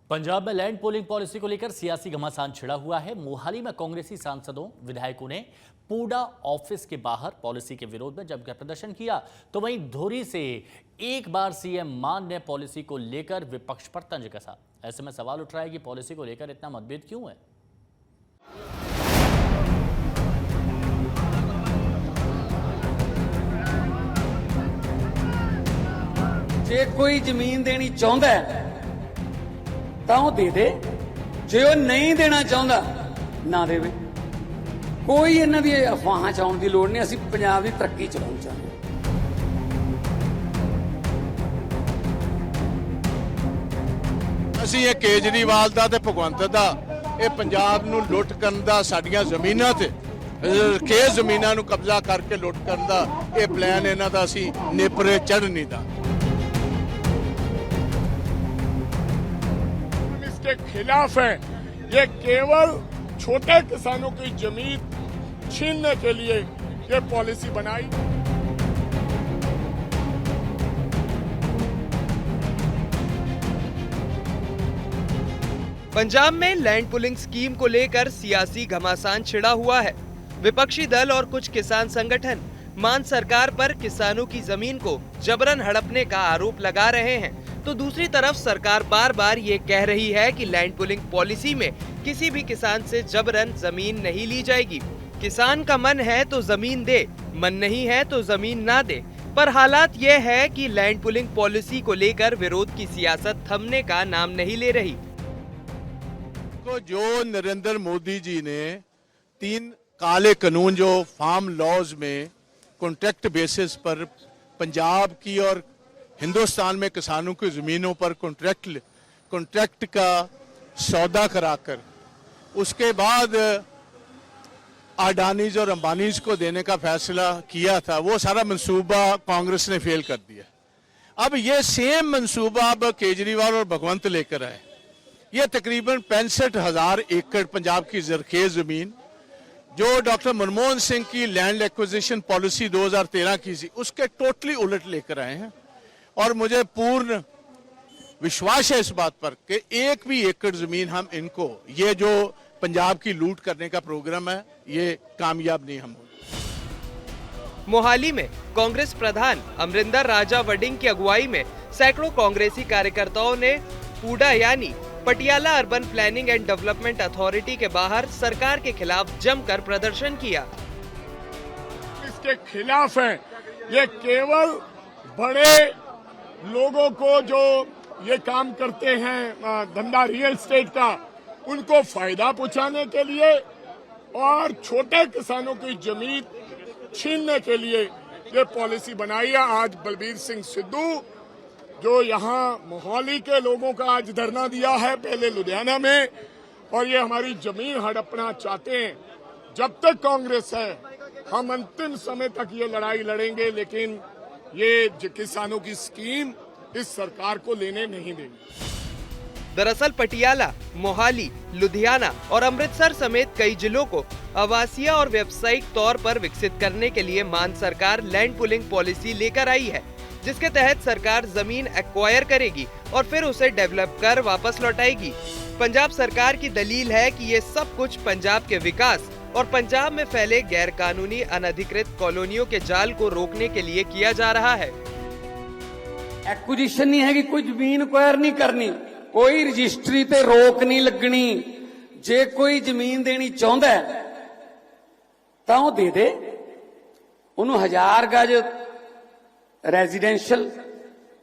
पंजाब में land pooling policy को लेकर सियासी घमासान छिड़ा हुआ है। मोहाली में कांग्रेसी सांसदों विधायकों ने पूडा ऑफिस के बाहर पॉलिसी के विरोध में जमकर प्रदर्शन किया, तो वहीं धुरी से एक बार सीएम मान ने पॉलिसी को लेकर विपक्ष पर तंज कसा। ऐसे में सवाल उठ रहा है कि पॉलिसी को लेकर इतना मतभेद क्यों है। जे कोई जमीन देनी चाहता है तो दे दे, जे वो नहीं देना चाहता ना देवे। कोई इन्हां दी अफवाहां च आउण दी लोड़ नहीं। असीं पंजाब दी तरक्की चलाउण चाहुंदे। ਅਸੀਂ ਇਹ ਕੇਜਰੀਵਾਲ ਦਾ ਤੇ ਭਗਵੰਤ ਦਾ ਇਹ ਪੰਜਾਬ ਨੂੰ ਲੁੱਟ ਕਰਨ ਦਾ, ਸਾਡੀਆਂ ਜ਼ਮੀਨਾਂ ਤੇ ਰਖੇਜ਼ ਜ਼ਮੀਨਾਂ ਨੂੰ ਕਬਜ਼ਾ ਕਰਕੇ ਲੁੱਟ ਕਰਨ ਦਾ ਇਹ ਪਲਾਨ ਇਹਨਾਂ ਦਾ ਅਸੀਂ ਨੇਪਰੇ ਚੜ੍ਹ ਨਹੀਂ ਦਾ। इसके खिलाफ है। ये केवल छोटे किसानों की जमीन छीनने के लिए ये पॉलिसी बनाई। पंजाब में लैंड पुलिंग स्कीम को लेकर सियासी घमासान छिड़ा हुआ है। विपक्षी दल और कुछ किसान संगठन मान सरकार पर किसानों की जमीन को जबरन हड़पने का आरोप लगा रहे हैं, तो दूसरी तरफ सरकार बार बार ये कह रही है कि लैंड पुलिंग पॉलिसी में किसी भी किसान से जबरन जमीन नहीं ली जाएगी। किसान का मन है तो जमीन दे, मन नहीं है तो जमीन ना दे। पर हालात ये है कि लैंड पुलिंग पॉलिसी को लेकर विरोध की सियासत थमने का नाम नहीं ले रही। तो जो नरेंद्र मोदी जी ने 3 काले कानून जो फार्म लॉज में कॉन्ट्रैक्ट बेसिस पर पंजाब की और हिंदुस्तान में किसानों की जमीनों पर कॉन्ट्रैक्ट का सौदा कराकर उसके बाद अडानीज और अंबानीज को देने का फैसला किया था, वो सारा मंसूबा कांग्रेस ने फेल कर दिया। अब ये सेम मंसूबा अब केजरीवाल और भगवंत लेकर आए। ये तकरीबन 65,000 एकड़ पंजाब की जरखेज जमीन जो डॉक्टर मनमोहन सिंह की लैंड एक्विजिशन पॉलिसी 2013 की थी, उसके टोटली उलट लेकर आए हैं। और मुझे पूर्ण विश्वास है इस बात पर कि एक भी एकड़ जमीन हम इनको, ये जो पंजाब की लूट करने का प्रोग्राम है, ये कामयाब नहीं हम होंगे। मोहाली में कांग्रेस प्रधान अमरिंदर राजा वडिंग की अगुवाई में सैकड़ों कांग्रेसी कार्यकर्ताओं ने पूडा यानी Patiala urban planning and development authority के बाहर सरकार के खिलाफ जमकर प्रदर्शन किया। इसके खिलाफ है। ये केवल बड़े लोगों को जो ये काम करते हैं धंधा रियल एस्टेट का, उनको फायदा पहुंचाने के लिए और छोटे किसानों की जमीन छीनने के लिए ये पॉलिसी बनाई है। आज बलबीर सिंह सिद्धू जो यहाँ मोहाली के लोगों का आज धरना दिया है, पहले लुधियाना में, और ये हमारी जमीन हड़पना चाहते हैं। जब तक कांग्रेस है हम अंतिम समय तक ये लड़ाई लड़ेंगे, लेकिन ये किसानों की स्कीम इस सरकार को लेने नहीं देंगे। दरअसल पटियाला, मोहाली, लुधियाना और अमृतसर समेत कई जिलों को आवासीय और व्यावसायिक तौर पर विकसित करने के लिए मान सरकार लैंड पुलिंग पॉलिसी लेकर आई है, जिसके तहत सरकार जमीन एक्वायर करेगी और फिर उसे डेवलप कर वापस लौटाएगी। पंजाब सरकार की दलील है कि ये सब कुछ पंजाब के विकास और पंजाब में फैले गैर कानूनी अनधिकृत कॉलोनियों के जाल को रोकने के लिए किया जा रहा है। एक्विजिशन नहीं है कि कोई जमीन एक्वायर नहीं करनी, कोई रजिस्ट्री ते रोक नहीं लगनी। जे कोई जमीन देनी चाहता है तो दे दे, उन्होंने 1000 गज रेजिडेंशियल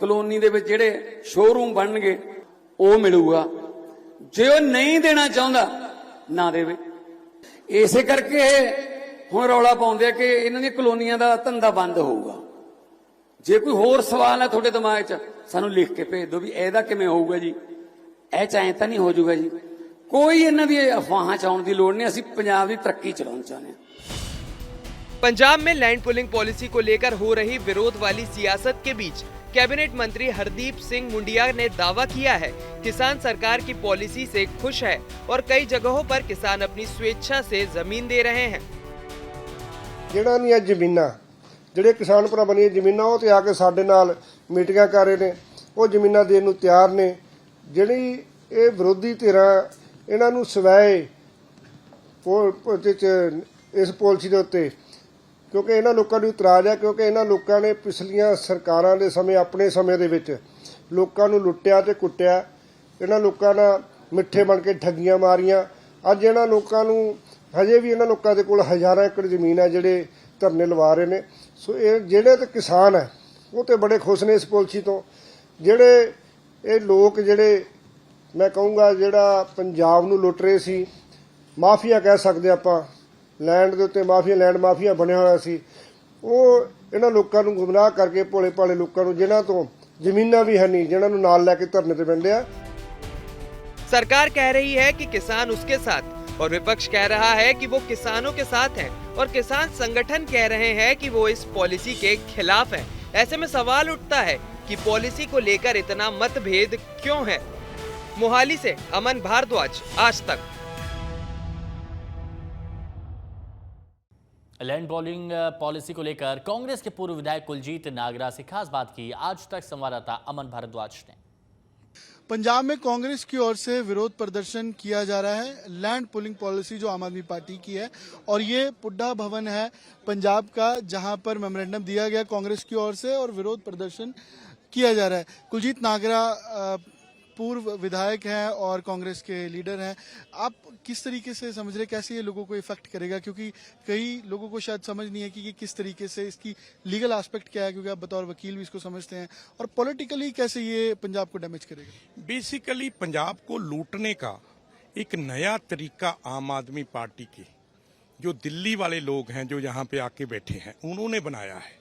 कलोनी दे विच जिहड़े शोरूम बनणगे वो मिलूगा। जे वो नहीं देना चाहता ना देवे। इसे करके हुण रौला पाउंदे आ कि इन्हां दी कलोनियां दा धंधा बंद होऊगा। जे कोई होर सवाल है तुहाडे दिमाग च, सानू लिख के भेज दो भी इहदा किवें होऊगा जी, ਇਹ ਚਾहे ਤਾਂ नहीं हो जाऊगा जी। कोई इन्हां दी अफवाहां च आउण दी लोड़ नहीं। असीं पंजाब दी तरक्की चलाउण चाहुंदे हां। पंजाब में लैंड पुलिंग पॉलिसी को लेकर हो रही विरोध वाली सियासत के बीच कैबिनेट मंत्री हरदीप सिंह मुंडिया ने दावा किया है किसान सरकार की पॉलिसी से खुश है और कई जगहों पर किसान अपनी स्वेच्छा से जमीन दे रहे हैं। ਜਿਹੜਾ ਨਹੀਂ ਜ਼ਮੀਨਾਂ ਜਿਹੜੇ ਕਿਸਾਨ ਭਰਾਵਾਂ ਦੀਆਂ ਜ਼ਮੀਨਾਂ ਉਹ ਤੇ ਆ ਕੇ ਸਾਡੇ ਨਾਲ ਮੀਟਿੰਗਾਂ ਕਰ ਰਹੇ ਨੇ। ਉਹ ਜ਼ਮੀਨਾਂ ਦੇਣ ਨੂੰ ਤਿਆਰ ਨੇ। ਜਿਹੜੀ ਇਹ ਵਿਰੋਧੀ ਧਿਰਾਂ ਇਹਨਾਂ ਨੂੰ ਸਵੈ ਇਸ ਪਾਲਿਸੀ ਦੇ ਉੱਤੇ, ਕਿਉਂਕਿ ਇਹਨਾਂ ਲੋਕਾਂ ਨੂੰ ਇਤਰਾਜ਼ ਹੈ, ਕਿਉਂਕਿ ਇਹਨਾਂ ਲੋਕਾਂ ਨੇ ਪਿਛਲੀਆਂ ਸਰਕਾਰਾਂ ਦੇ ਸਮੇਂ ਆਪਣੇ ਸਮੇਂ ਦੇ ਵਿੱਚ ਲੋਕਾਂ ਨੂੰ ਲੁੱਟਿਆ ਤੇ ਕੁੱਟਿਆ। ਇਹਨਾਂ ਲੋਕਾਂ ਨਾਲ ਮਿੱਠੇ ਬਣ ਕੇ ਠੱਗੀਆਂ ਮਾਰੀਆਂ। ਅੱਜ ਇਹਨਾਂ ਲੋਕਾਂ ਨੂੰ ਹਜੇ ਵੀ ਇਹਨਾਂ ਲੋਕਾਂ ਦੇ ਕੋਲ ਹਜ਼ਾਰਾਂ ਏਕੜ ਜ਼ਮੀਨ ਹੈ ਜਿਹੜੇ ਧਰਨੇ ਲਵਾ ਰਹੇ ਨੇ। ਸੋ ਇਹ ਜਿਹੜੇ ਤੇ ਕਿਸਾਨ ਹੈ ਉਹ ਤੇ ਬੜੇ ਖੁਸ਼ ਨੇ ਇਸ ਪਾਲਿਸੀ ਤੋਂ। ਜਿਹੜੇ ਇਹ ਲੋਕ ਜਿਹੜੇ ਮੈਂ ਕਹੂੰਗਾ ਜਿਹੜਾ ਪੰਜਾਬ ਨੂੰ ਲੁੱਟ ਰਹੇ ਸੀ, ਮਾਫੀਆ ਕਹਿ ਸਕਦੇ ਆਪਾਂ, ਲੈਂਡ ਦੇ ਉੱਤੇ ਮਾਫੀਆ, ਲੈਂਡ ਮਾਫੀਆ ਬਣਿਆ ਹੋਇਆ ਸੀ, ਉਹ ਇਹਨਾਂ ਲੋਕਾਂ ਨੂੰ ਗੁੰਮਰਾਹ ਕਰਕੇ ਭੋਲੇ ਭਾਲੇ ਲੋਕਾਂ ਨੂੰ ਜਿਨ੍ਹਾਂ ਤੋਂ ਜ਼ਮੀਨਾਂ ਵੀ ਹੈ ਨਹੀਂ, ਜਿਨ੍ਹਾਂ ਨੂੰ ਨਾਲ ਲੈ ਕੇ ਧਰਨੇ ਤੇ ਬੈਠੇ ਆ। सरकार कह रही है कि किसान उसके साथ और विपक्ष कह रहा है कि वो किसानों के साथ है और किसान संगठन कह रहे हैं कि वो इस पॉलिसी के खिलाफ है। ऐसे में सवाल उठता है कि पॉलिसी को लेकर इतना मतभेद क्यों है। मोहाली से अमन भारद्वाज, आज तक। लैंड पॉलिंग पॉलिसी को लेकर कांग्रेस के पूर्व विधायक कुलजीत नागरा से खास बात की आज तक संवाददाता अमन भारद्वाज ने। पंजाब में कांग्रेस की ओर से विरोध प्रदर्शन किया जा रहा है लैंड पुलिंग पॉलिसी जो आम आदमी पार्टी की है, और ये पुड्डा भवन है पंजाब का जहां पर मेमोरेंडम दिया गया कांग्रेस की ओर से और विरोध प्रदर्शन किया जा रहा है। कुलजीत नागरा पूर्व विधायक हैं और कांग्रेस के लीडर हैं। आप किस तरीके से समझ रहे, कैसे ये लोगों को इफेक्ट करेगा? क्योंकि कई लोगों को शायद समझ नहीं है कि ये किस तरीके से इसकी लीगल एस्पेक्ट क्या है, क्योंकि आप बतौर वकील भी इसको समझते हैं, और पॉलिटिकली कैसे ये पंजाब को डैमेज करेगा? बेसिकली पंजाब को लूटने का एक नया तरीका आम आदमी पार्टी के जो दिल्ली वाले लोग हैं जो यहाँ पे आके बैठे हैं उन्होंने बनाया है।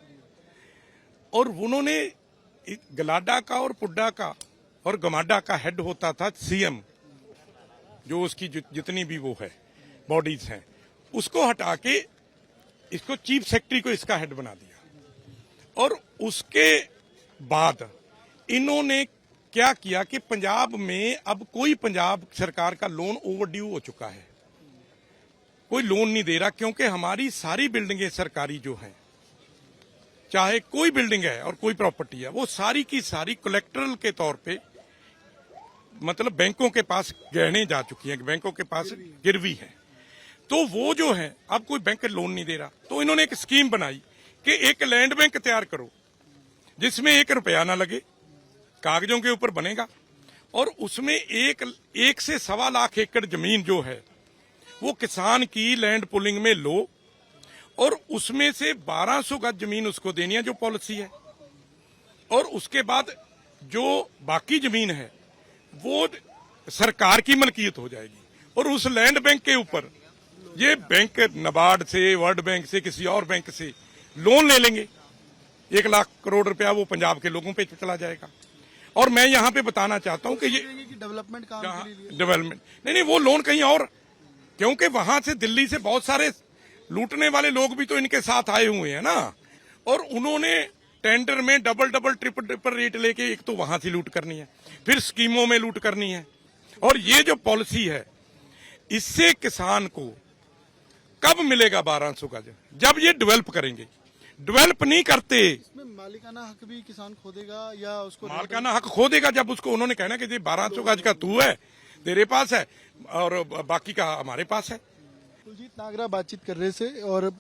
और उन्होंने गलाडा का और पुड्डा का और गमाडा का हेड होता था सीएम, जो उसकी जितनी भी वो है बॉडीज हैं, उसको हटा के इसको चीफ सेक्रेटरी को इसका हेड बना दिया। और उसके बाद इन्होंने क्या किया कि पंजाब में अब कोई पंजाब सरकार का लोन ओवरड्यू हो चुका है, कोई लोन नहीं दे रहा, क्योंकि हमारी सारी बिल्डिंगें सरकारी जो हैं, चाहे कोई बिल्डिंग है और कोई प्रॉपर्टी है, वो सारी की सारी कोलेक्टरल के तौर पे मतलब बैंकों के पास गहने जा चुकी हैं, बैंकों के पास गिरवी है। तो वो जो है अब कोई बैंक लोन नहीं दे रहा, तो इन्होंने एक स्कीम बनाई कि एक लैंड बैंक तैयार करो जिसमें 1 रुपया ना लगे, कागजों के ऊपर बनेगा, और उसमें एक से 1.25 लाख एकड़ जमीन जो है वो किसान की लैंड पुलिंग में लो, और उसमें से 1200 गज जमीन उसको देनी है जो पॉलिसी है, और उसके बाद जो बाकी जमीन है वो सरकार की मलकियत हो जाएगी। और उस लैंड बैंक के ऊपर ये बैंक नाबार्ड से, वर्ल्ड बैंक से, किसी और बैंक से लोन ले लेंगे, 1 लाख करोड़ रुपया वो पंजाब के लोगों पे चला जाएगा। और मैं यहाँ पे बताना चाहता हूँ कि ये डेवलपमेंट काम के लिए डेवलपमेंट नहीं, वो लोन कहीं और, क्योंकि वहां से दिल्ली से बहुत सारे लूटने वाले लोग भी तो इनके साथ आए हुए हैं ना, और उन्होंने टेंडर में डबल ट्रिपल रेट लेके एक तो वहां से लूट करनी है, फिर स्कीमों में लूट करनी है। और ये जो पॉलिसी है इससे किसान को कब मिलेगा 1200 गज? जब ये डेवलप करेंगे। डेवलप नहीं करते, इसमें मालिकाना हक भी किसान खो देगा, या उसको मालिकाना हक खो देगा जब उसको उन्होंने कहना कि ये 1200 गज का तू है, तेरे पास है, और बाकी का हमारे पास है। कुलजीत नागरा बातचीत कर रहे थे, और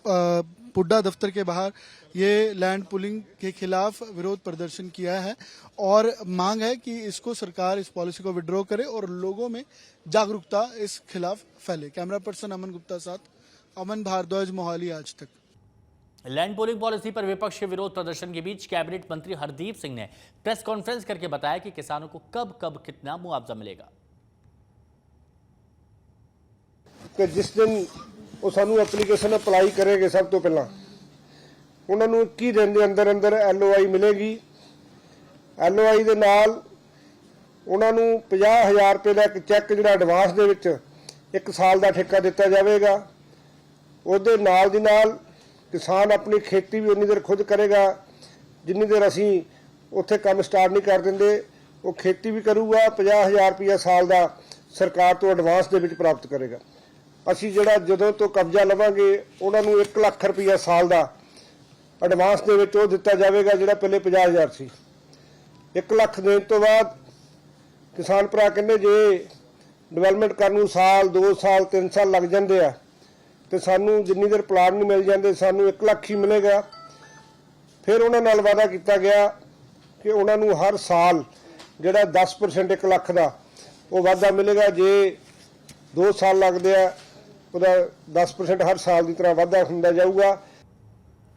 पुड्डा दफ्तर के बाहर ये लैंड पुलिंग के खिलाफ विरोध प्रदर्शन किया है, और मांग है कि इसको सरकार इस पॉलिसी को विड्रॉ करे और लोगों में जागरूकता इस खिलाफ फैले। कैमरा पर्सन अमन गुप्ता साथ अमन भारद्वाज, मोहाली, आज तक। लैंड पोलिंग पॉलिसी पर विपक्ष के विरोध प्रदर्शन के बीच कैबिनेट मंत्री हरदीप सिंह ने प्रेस कॉन्फ्रेंस करके बताया कि किसानों को कब कब कितना मुआवजा मिलेगा। कि जिस दिन ਉਹ ਸਾਨੂੰ ਐਪਲੀਕੇਸ਼ਨ ਅਪਲਾਈ ਕਰੇਗੇ ਸਭ ਤੋਂ ਪਹਿਲਾਂ ਉਹਨਾਂ ਨੂੰ 21 ਦਿਨ ਦੇ ਅੰਦਰ ਅੰਦਰ LOI ਮਿਲੇਗੀ। LOI ਦੇ ਨਾਲ ਉਹਨਾਂ ਨੂੰ 50,000 ਰੁਪਏ ਦਾ ਇੱਕ ਚੈੱਕ ਜਿਹੜਾ ਐਡਵਾਂਸ ਦੇ ਵਿੱਚ 1 ਸਾਲ ਦਾ ਠੇਕਾ ਦਿੱਤਾ ਜਾਵੇਗਾ। ਉਹਦੇ ਨਾਲ ਦੀ ਨਾਲ ਕਿਸਾਨ ਆਪਣੀ ਖੇਤੀ ਵੀ ਉਨੀ ਦੇਰ ਖੁਦ ਕਰੇਗਾ ਜਿੰਨੀ ਦੇਰ ਅਸੀਂ ਉੱਥੇ ਕੰਮ ਸਟਾਰਟ ਨਹੀਂ ਕਰ ਦਿੰਦੇ। ਉਹ ਖੇਤੀ ਵੀ ਕਰੂਗਾ, 50,000 ਰੁਪਏ ਸਾਲ ਦਾ ਸਰਕਾਰ ਤੋਂ ਐਡਵਾਂਸ ਦੇ ਵਿੱਚ ਪ੍ਰਾਪਤ ਕਰੇਗਾ। ਅਸੀਂ ਜਿਹੜਾ ਜਦੋਂ ਤੋਂ ਕਬਜ਼ਾ ਲਵਾਂਗੇ ਉਹਨਾਂ ਨੂੰ 1 ਲੱਖ ਰੁਪਇਆ ਸਾਲ ਦਾ ਐਡਵਾਂਸ ਦੇ ਵਿੱਚ ਉਹ ਦਿੱਤਾ ਜਾਵੇਗਾ ਜਿਹੜਾ ਪਹਿਲੇ 50,000 ਸੀ। 1 ਲੱਖ ਦੇਣ ਤੋਂ ਬਾਅਦ ਕਿਸਾਨ ਭਰਾ ਕਹਿੰਦੇ ਜੇ ਡਿਵੈਲਪਮੈਂਟ ਕਰਨ ਨੂੰ ਸਾਲ 2 ਸਾਲ 3 ਸਾਲ ਲੱਗ ਜਾਂਦੇ ਆ ਤੇ ਸਾਨੂੰ ਜਿੰਨੀ ਦੇਰ ਪਲਾਟ ਨਹੀਂ ਮਿਲ ਜਾਂਦੇ ਸਾਨੂੰ 1 ਲੱਖ ਹੀ ਮਿਲੇਗਾ। ਫਿਰ ਉਹਨਾਂ ਨਾਲ ਵਾਅਦਾ ਕੀਤਾ ਗਿਆ ਕਿ ਉਹਨਾਂ ਨੂੰ ਹਰ ਸਾਲ ਜਿਹੜਾ 10% 1 ਲੱਖ ਦਾ ਉਹ ਵਾਧਾ ਮਿਲੇਗਾ। ਜੇ 2 ਸਾਲ लगते हैं ਉਹਦਾ 10% हर साल की तरह वाधा ਹੁੰਦਾ जाऊगा।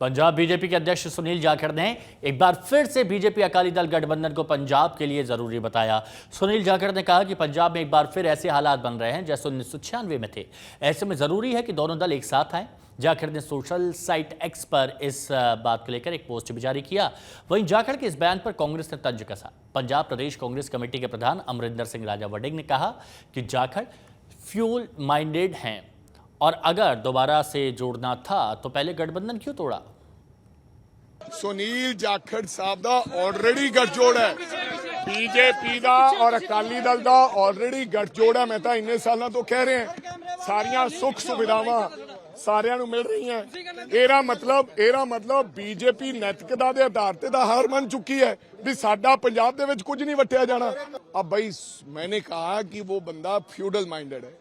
पंजाब बीजेपी के अध्यक्ष सुनील जाखड़ ने एक बार फिर से बीजेपी अकाली दल गठबंधन को पंजाब के लिए जरूरी बताया। सुनील जाखड़ ने कहा कि पंजाब में एक बार फिर ऐसे हालात बन रहे हैं जैसे 1996 में थे। ऐसे में जरूरी है कि दोनों दल एक साथ आए। जाखड़ ने सोशल साइट एक्स पर इस बात को लेकर एक पोस्ट भी जारी किया। वहीं जाखड़ के इस बयान पर कांग्रेस ने तंज कसा। पंजाब प्रदेश कांग्रेस कमेटी के प्रधान अमरिंदर सिंह राजा वड़िंग ने कहा कि जाखड़ फ्यूल माइंडेड हैं और अगर दोबारा से जोड़ना था तो पहले गठबंधन क्यों तोड़ा। सुनील जाखड़ साहब दा ऑलरेडी गठजोड़ है, बीजेपी दा और अकाली दल दा ऑलरेडी गठजोड़ है। मैं तो इन्ने सालों तो कह रहे हैं सारियां सुख सुविधावां सारियां नूं मिल रही हैं। एरा मतलब बीजेपी नैतिकता के आधार ते दा हार मन चुकी है भी साडा पंजाब दे विच कुछ नहीं वटिया जाना। अब भाई मैंने कहा कि वो बंदा फ्यूडल माइंडेड है,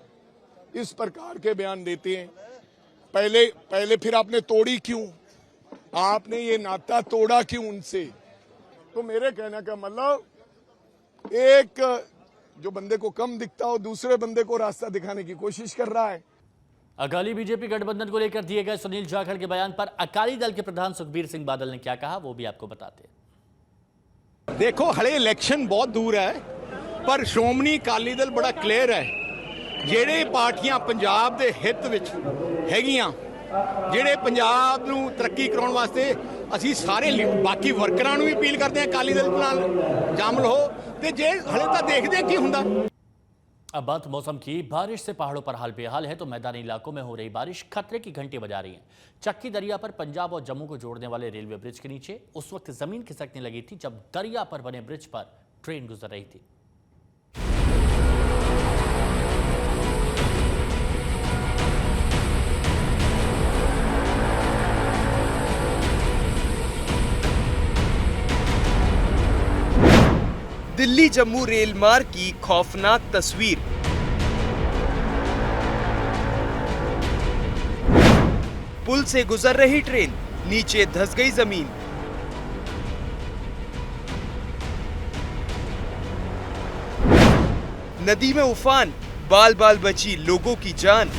इस प्रकार के बयान देते हैं। पहले फिर आपने तोड़ी क्यों, आपने ये नाता तोड़ा क्यों उनसे। तो मेरे कहने का मतलब एक जो बंदे को कम दिखता हो दूसरे बंदे को रास्ता दिखाने की कोशिश कर रहा है। अकाली बीजेपी गठबंधन को लेकर दिए गए सुनील जाखड़ के बयान पर अकाली दल के प्रधान सुखबीर सिंह बादल ने क्या कहा वो भी आपको बताते हैं। देखो हले इलेक्शन बहुत दूर है पर श्रोमणी अकाली दल बड़ा क्लियर है। ਜਿਹੜੇ ਪਾਰਟੀਆਂ ਪੰਜਾਬ ਦੇ ਹਿੱਤ ਵਿੱਚ ਹੈਗੀਆਂ, ਜਿਹੜੇ ਪੰਜਾਬ ਨੂੰ ਤਰੱਕੀ ਕਰਾਉਣ ਵਾਸਤੇ ਅਸੀਂ ਸਾਰੇ ਬਾਕੀ ਵਰਕਰਾਂ ਨੂੰ ਵੀ ਅਪੀਲ ਕਰਦੇ ਹਾਂ ਅਕਾਲੀ ਦਲ ਨਾਲ ਸ਼ਾਮਲ ਹੋ ਤੇ ਜੇ ਹਲੇ ਤਾਂ ਦੇਖਦੇ ਹਾਂ ਕੀ ਹੁੰਦਾ। अब बात मौसम की। बारिश से पहाड़ों पर हाल बेहाल है तो मैदानी इलाकों में हो रही बारिश खतरे की घंटी बजा रही है। चक्की दरिया पर पंजाब और जम्मू को जोड़ने वाले रेलवे ब्रिज के नीचे उस वक्त जमीन खिसकने लगी थी जब दरिया पर बने ब्रिज पर ट्रेन गुजर रही थी। दिल्ली जम्मू रेल मार्ग की खौफनाक तस्वीर। पुल से गुजर रही ट्रेन, नीचे धंस गई जमीन। नदी में उफान, बाल बाल बची लोगों की जान।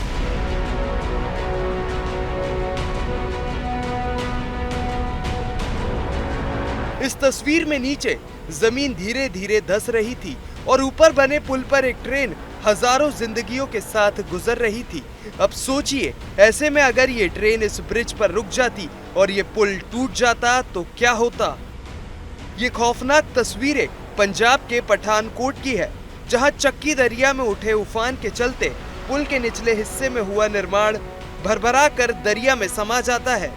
इस तस्वीर में नीचे जमीन धीरे धीरे धंस रही थी और ऊपर बने पुल पर एक ट्रेन हजारों जिंदगियों के साथ गुजर रही थी। अब सोचिए ऐसे में अगर ये ट्रेन इस ब्रिज पर रुक जाती और ये पुल टूट जाता तो क्या होता। ये खौफनाक तस्वीरें पंजाब के पठानकोट की है जहां चक्की दरिया में उठे उफान के चलते पुल के निचले हिस्से में हुआ निर्माण भरभरा कर दरिया में समा जाता है।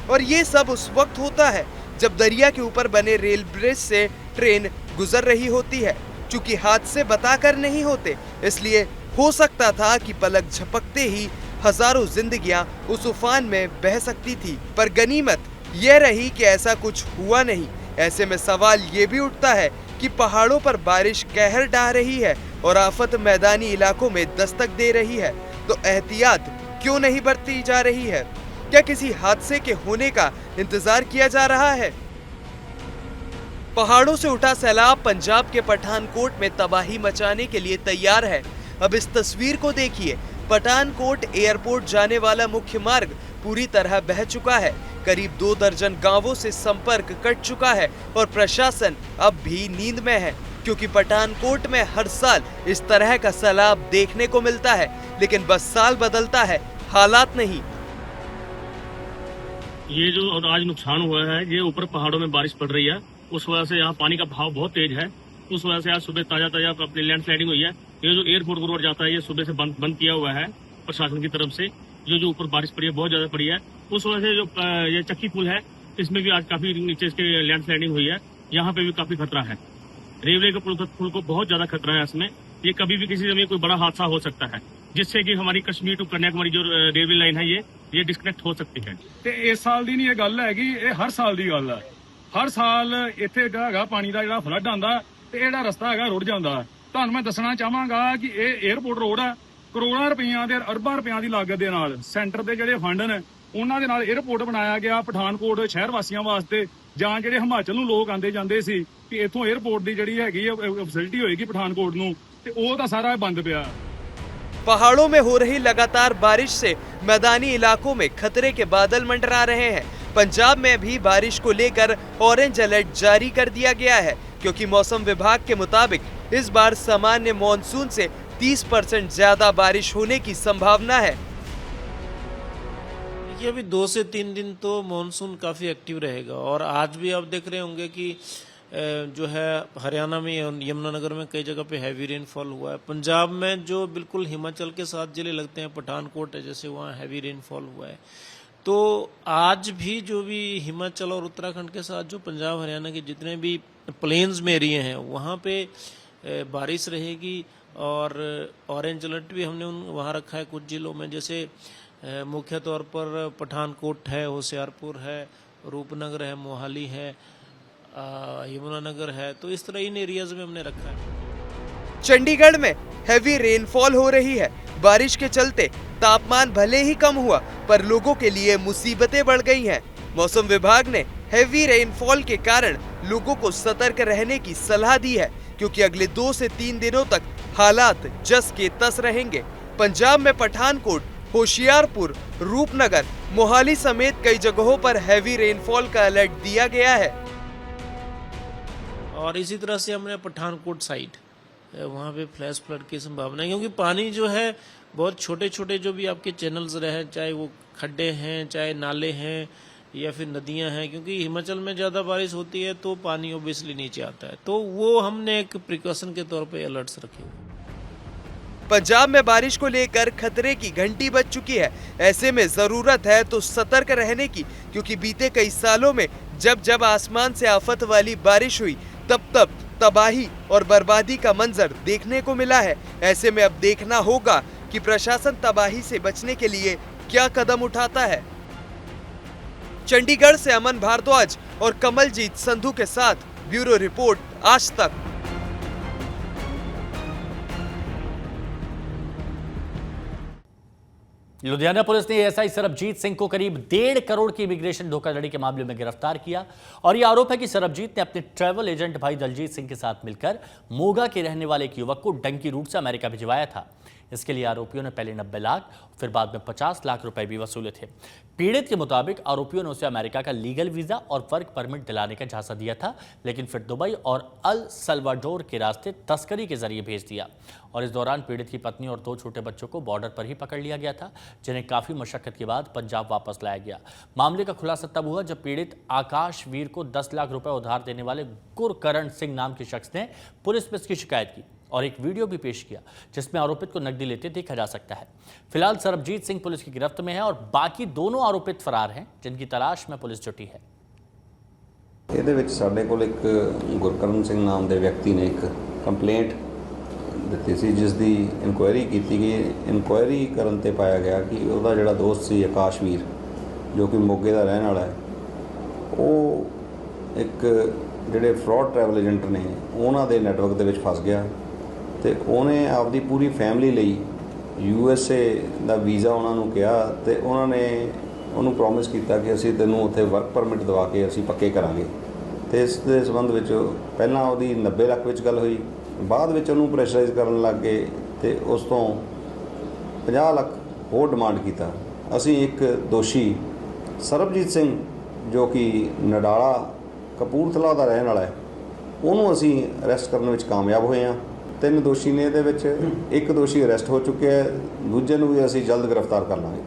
और ये सब उस वक्त होता है जब दरिया के ऊपर बने रेल ब्रिज से ट्रेन गुजर रही होती है। चूंकि हादसे बताकर नहीं होते इसलिए हो सकता था कि पलक झपकते ही हजारों जिंदगियां उस उफान में बह सकती थी, पर गनीमत यह रही कि ऐसा कुछ हुआ नहीं। ऐसे में सवाल ये भी उठता है कि पहाड़ों पर बारिश कहर ढा रही है और आफत मैदानी इलाकों में दस्तक दे रही है, तो एहतियात क्यों नहीं बरती जा रही है। क्या किसी हादसे के होने का इंतजार किया जा रहा है। पहाड़ों से उठा सैलाब पंजाब के पठानकोट में तबाही मचाने के लिए तैयार है। अब इस तस्वीर को देखिए, पठानकोट एयरपोर्ट जाने वाला मुख्य मार्ग पूरी तरह बह चुका है। करीब 2 दर्जन गांवों से संपर्क कट चुका है और प्रशासन अब भी नींद में है, क्योंकि पठानकोट में हर साल इस तरह का सैलाब देखने को मिलता है, लेकिन बस साल बदलता है, हालात नहीं। ये जो आज नुकसान हुआ है ये ऊपर पहाड़ों में बारिश पड़ रही है, उस वजह से यहाँ पानी का बहाव बहुत तेज है। उस वजह से आज सुबह ताजा अपनी लैंड स्लाइडिंग हुई है। ये जो एयरपोर्ट रोड जाता है ये सुबह से बंद किया हुआ है प्रशासन की तरफ से। जो ऊपर बारिश पड़ी है बहुत ज्यादा पड़ी है, उस वजह से जो ये चक्की पुल है इसमें भी आज काफी नीचे इसके लैंड स्लाइडिंग हुई है। यहाँ पे भी काफी खतरा है। रेलवे के पुल को बहुत ज्यादा खतरा है इसमें। ये कभी भी किसी समय कोई बड़ा हादसा हो सकता है जिससे कि हमारी कश्मीर टू कन्याकुमारी जो रेलवे लाइन है ये डिस्कनेक्ट हो सकती है। ਤੇ ਇਸ ਸਾਲ ਦੀ ਨਹੀਂ ਇਹ ਗੱਲ ਹੈਗੀ, ਇਹ ਹਰ ਸਾਲ ਦੀ ਗੱਲ ਹੈ। ਹਰ ਸਾਲ ਇੱਥੇ ਜਿਹੜਾ ਹੈਗਾ ਪਾਣੀ ਦਾ ਜਿਹੜਾ ਫਲੱਡ ਆਉਂਦਾ ਤੇ ਇਹ ਜਿਹੜਾ ਰਸਤਾ ਹੈਗਾ ਰੁੜ ਜਾਂਦਾ। ਤੁਹਾਨੂੰ ਮੈਂ ਦੱਸਣਾ ਚਾਹਾਂਗਾ ਕਿ ਇਹ 에ਅਰਪੋਰਟ ਰੋਡ ਹੈ, ਕਰੋੜਾਂ ਰੁਪਈਆਂ ਦੇ ਅਰਬਾਂ ਰੁਪਈਆਂ ਦੀ ਲਾਗਤ ਦੇ ਨਾਲ ਸੈਂਟਰ ਦੇ ਜਿਹੜੇ ਫੰਡ ਨੇ ਉਹਨਾਂ ਦੇ ਨਾਲ 에ਅਰਪੋਰਟ ਬਣਾਇਆ ਗਿਆ ਪਠਾਨਕੋਟ ਸ਼ਹਿਰ ਵਾਸੀਆਂ ਵਾਸਤੇ, ਜਾਂ ਜਿਹੜੇ ਹਿਮਾਚਲ ਨੂੰ ਲੋਕ ਆਂਦੇ ਜਾਂਦੇ ਸੀ ਕਿ ਇੱਥੋਂ 에ਅਰਪੋਰਟ ਦੀ ਜਿਹੜੀ ਹੈਗੀ ਫੈਸਿਲਿਟੀ ਹੋਏਗੀ ਪਠਾਨਕੋਟ ਨੂੰ, ਤੇ ਉਹ ਤਾਂ ਸਾਰਾ ਬੰਦ ਪਿਆ। पहाड़ों में हो रही लगातार बारिश से मैदानी इलाकों में खतरे के बादल मंडरा रहे हैं। पंजाब में भी बारिश को लेकर ऑरेंज अलर्ट जारी कर दिया गया है, क्योंकि मौसम विभाग के मुताबिक इस बार सामान्य मॉनसून से 30% ज्यादा बारिश होने की संभावना है। देखिए अभी 2 से 3 दिन तो मॉनसून काफ़ी एक्टिव रहेगा, और आज भी आप देख रहे होंगे कि जो है हरियाणा में यमुनानगर में कई जगह पे हैवी रेनफॉल हुआ है। पंजाब में जो बिल्कुल हिमाचल के साथ जिले लगते हैं, पठानकोट है जैसे, वहाँ हैवी रेनफॉल हुआ है। तो आज भी जो भी हिमाचल और उत्तराखंड के साथ जो पंजाब हरियाणा के जितने भी प्लेन्स में एरिए हैं वहाँ पे बारिश रहेगी, और ऑरेंज अलर्ट भी हमने वहाँ रखा है कुछ जिलों में, जैसे मुख्य तौर पर पठानकोट है, होशियारपुर है, रूपनगर है, मोहाली है, यमुनानगर है। तो इस तरह इन एरियाज में हमने रखा है। चंडीगढ़ में हैवी रेनफॉल हो रही है। बारिश के चलते तापमान भले ही कम हुआ, पर लोगों के लिए मुसीबतें बढ़ गई हैं। मौसम विभाग ने हैवी रेनफॉल के कारण लोगों को सतर्क रहने की सलाह दी है, क्योंकि अगले 2 से 3 दिनों तक हालात जस के तस रहेंगे। पंजाब में पठानकोट, होशियारपुर, रूपनगर, मोहाली समेत कई जगहों पर हैवी रेनफॉल का अलर्ट दिया गया है। और इसी तरह से हमने पठानकोट साइड वहाँ पे फ्लैश फ्लड की संभावना है, क्योंकि पानी जो है बहुत छोटे छोटे जो भी आपके चैनल्स रहे, चाहे वो खड्डे हैं, चाहे नाले हैं या फिर नदियां हैं, क्योंकि हिमाचल में ज़्यादा बारिश होती है तो पानी ओबियसली नीचे आता है, तो वो हमने एक प्रिकॉशन के तौर पे अलर्ट्स रखे हुए। पंजाब में बारिश को लेकर खतरे की घंटी बज चुकी है। ऐसे में जरूरत है तो सतर्क रहने की, क्योंकि बीते कई सालों में जब जब आसमान से आफत वाली बारिश हुई तब तब तबाही और बर्बादी का मंजर देखने को मिला है। ऐसे में अब देखना होगा कि प्रशासन तबाही से बचने के लिए क्या कदम उठाता है। चंडीगढ़ से अमन भारद्वाज और कमलजीत संधू के साथ ब्यूरो रिपोर्ट, आज तक। लुधियाना पुलिस ने एएसआई सरबजीत सिंह को करीब 1.5 करोड़ की इमिग्रेशन धोखाधड़ी के मामले में गिरफ्तार किया, और यह आरोप है कि सरबजीत ने अपने ट्रैवल एजेंट भाई दलजीत सिंह के साथ मिलकर मोगा के रहने वाले एक युवक को डंकी रूट से अमेरिका भिजवाया था। इसके लिए आरोपियों ने पहले 90 लाख फिर बाद में 50 लाख रुपए भी वसूले थे। पीड़ित के मुताबिक आरोपियों ने उसे अमेरिका का लीगल वीजा और वर्क परमिट दिलाने का झांसा दिया था, लेकिन फिर दुबई और अल सल्वाडोर के रास्ते तस्करी के जरिए भेज दिया, और इस दौरान पीड़ित की पत्नी और 2 छोटे बच्चों को बॉर्डर पर ही पकड़ लिया गया था, जिन्हें काफी मशक्कत के बाद पंजाब वापस लाया गया। मामले का खुलासा तब हुआ जब पीड़ित आकाश वीर को 10 लाख रुपए उधार देने वाले गुरकरण सिंह नाम के शख्स ने पुलिस में इसकी शिकायत की और एक वीडियो भी पेश किया, जिसमें आरोपित को नकदी लेते देखा जा सकता है। फिलहाल सरबजीत सिंह पुलिस की गिरफ्त में है और बाकी दोनों आरोपित फरार हैं, जिनकी तलाश में पुलिस जुटी है। ਇਹਦੇ ਵਿੱਚ ਸਾਡੇ ਕੋਲ ਇੱਕ ਗੁਰਕਰਨ ਸਿੰਘ ਨਾਮ ਦੇ ਵਿਅਕਤੀ ਨੇ ਇੱਕ ਕੰਪਲੇਂਟ ਦਿੱਤੀ ਸੀ, ਜਿਸ ਦੀ ਇਨਕੁਆਇਰੀ ਕੀਤੀ ਗਈ। ਇਨਕੁਆਇਰੀ ਕਰਨ ਤੇ ਪਾਇਆ ਗਿਆ ਕਿ ਉਹਦਾ ਜਿਹੜਾ ਦੋਸਤ ਸੀ ਆਕਾਸ਼ਵੀਰ, ਜੋ ਕਿ ਮੋਗੇ ਦਾ ਰਹਿਣ ਵਾਲਾ ਹੈ, ਉਹ ਇੱਕ ਜਿਹੜੇ ਫਰਾਡ ਟਰੈਵਲ ਏਜੰਟ ਨੇ ਉਹਨਾਂ ਦੇ ਨੈਟਵਰਕ ਦੇ ਵਿੱਚ ਫਸ ਗਿਆ, ਤੇ ਉਹਨੇ ਆਪਦੀ ਪੂਰੀ ਫੈਮਿਲੀ ਲਈ USA ਦਾ ਵੀਜ਼ਾ ਉਹਨਾਂ ਨੂੰ ਕਿਹਾ, ਤੇ ਉਹਨਾਂ ਨੇ ਉਹਨੂੰ ਪ੍ਰੋਮਿਸ ਕੀਤਾ ਕਿ ਅਸੀਂ ਤੈਨੂੰ ਉੱਥੇ ਵਰਕ ਪਰਮਿਟ ਦਵਾ ਕੇ ਅਸੀਂ ਪੱਕੇ ਕਰਾਂਗੇ। ਤੇ ਇਸ ਦੇ ਸੰਬੰਧ ਵਿੱਚ ਪਹਿਲਾਂ ਉਹਦੀ 90 ਲੱਖ ਵਿੱਚ ਗੱਲ ਹੋਈ, ਬਾਅਦ ਵਿੱਚ ਉਹਨੂੰ ਪ੍ਰੈਸ਼ਰਾਈਜ਼ ਕਰਨ ਲੱਗ ਗਏ ਤੇ ਉਸ ਤੋਂ 50 ਲੱਖ ਹੋਰ ਡਿਮਾਂਡ ਕੀਤਾ। ਅਸੀਂ ਇੱਕ ਦੋਸ਼ੀ ਸਰਬਜੀਤ ਸਿੰਘ, ਜੋ ਕਿ ਨਡਾਲਾ ਕਪੂਰਥਲਾ ਦਾ ਰਹਿਣ ਵਾਲਾ ਹੈ, ਉਹਨੂੰ ਅਸੀਂ ਅਰੈਸਟ ਕਰਨ ਵਿੱਚ ਕਾਮਯਾਬ ਹੋਏ ਹਾਂ। 3 ਦੋਸ਼ੀ ਨੇ ਇਹਦੇ ਵਿੱਚ, ਇੱਕ ਦੋਸ਼ੀ ਅਰੈਸਟ ਹੋ ਚੁੱਕਿਆ ਹੈ, ਦੂਜੇ ਨੂੰ ਵੀ ਅਸੀਂ ਜਲਦ ਗ੍ਰਿਫਤਾਰ ਕਰ ਲਾਂਗੇ।